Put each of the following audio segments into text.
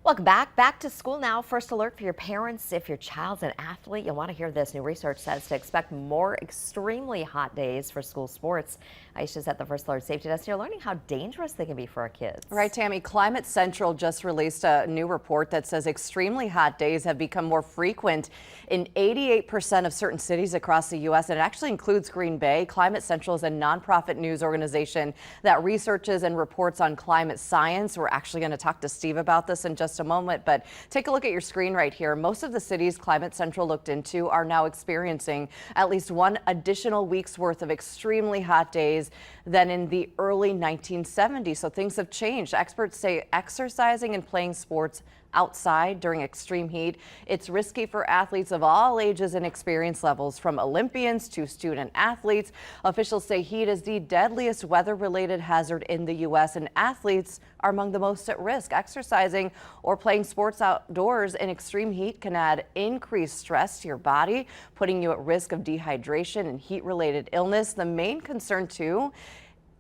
Welcome back. Back to school now. First alert for your parents. If your child's an athlete, you'll want to hear this. New research says to expect more extremely hot days for school sports. Aisha's at the First Alert Safety Desk. You're learning how dangerous they can be for our kids. Right, Tammy. Climate Central just released a new report that says extremely hot days have become more frequent in 88% of certain cities across the U.S., and it actually includes Green Bay. Climate Central is a nonprofit news organization that researches and reports on climate science. We're actually going to talk to Steve about this in just a moment, but take a look at your screen right here. Most of the cities Climate Central looked into are now experiencing at least one additional week's worth of extremely hot days than in the early 1970s. So things have changed. Experts say exercising and playing sports outside during extreme heat, it's risky for athletes of all ages and experience levels, from Olympians to student athletes. Officials say heat is the deadliest weather-related hazard in the U.S., and athletes are among the most at risk. Exercising or playing sports outdoors in extreme heat can add increased stress to your body, putting you at risk of dehydration and heat-related illness. The main concern, too,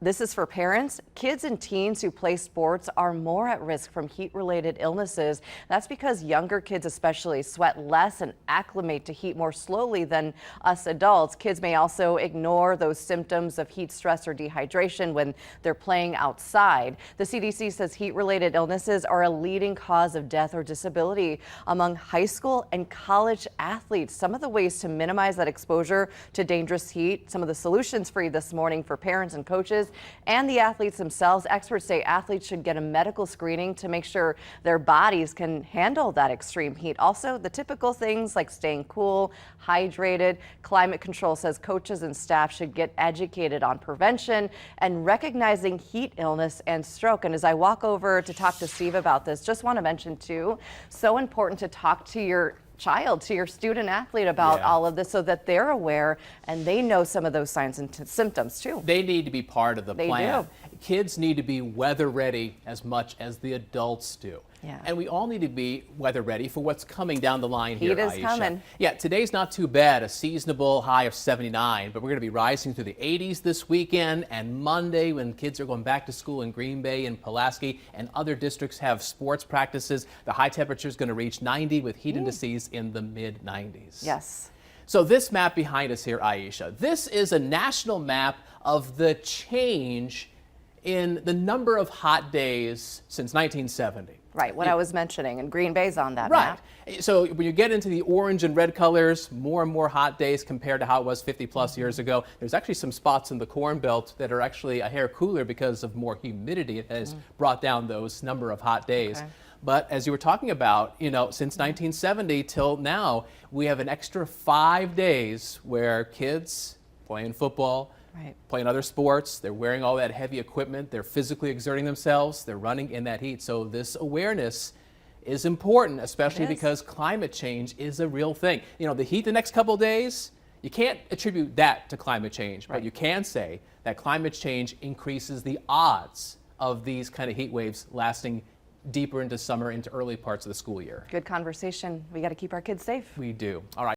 this is for parents. Kids and teens who play sports are more at risk from heat-related illnesses. That's because younger kids especially sweat less and acclimate to heat more slowly than us adults. Kids may also ignore those symptoms of heat stress or dehydration when they're playing outside. The CDC says heat-related illnesses are a leading cause of death or disability among high school and college athletes. Some of the ways to minimize that exposure to dangerous heat, some of the solutions for you this morning for parents and coaches and the athletes themselves. Experts say athletes should get a medical screening to make sure their bodies can handle that extreme heat. Also, the typical things like staying cool, hydrated. Climate Control says coaches and staff should get educated on prevention and recognizing heat illness and stroke. And as I walk over to talk to Steve about this, just want to mention too, so important to talk to your child, to your student athlete about all of this so that they're aware and they know some of those signs and symptoms too. They need to be part of the plan. Do. Kids need to be weather ready as much as the adults do. Yeah. And we all need to be weather ready for what's coming down the line here, Heat is Aisha. coming. Yeah, today's not too bad, a seasonable high of 79, but we're going to be rising through the 80s this weekend, and Monday when kids are going back to school in Green Bay and Pulaski and other districts have sports practices, the high temperature is going to reach 90 with heat indices in the mid 90s. Yes. So this map behind us here, Aisha, this is a national map of the change in the number of hot days since 1970. Right, what I was mentioning, and Green Bay's on that Right. map. So when you get into the orange and red colors, more and more hot days compared to how it was 50 plus years ago. There's actually some spots in the Corn Belt that are actually a hair cooler because of more humidity. It has brought down those number of hot days. Okay. But as you were talking about, since 1970 till now, we have an extra 5 days where kids playing football, playing other sports, they're wearing all that heavy equipment, they're physically exerting themselves, they're running in that heat. So this awareness is important, especially because climate change is a real thing. The heat the next couple of days, you can't attribute that to climate change, but you can say that climate change increases the odds of these kind of heat waves lasting deeper into summer, into early parts of the school year. Good conversation. We got to keep our kids safe. We do. All right.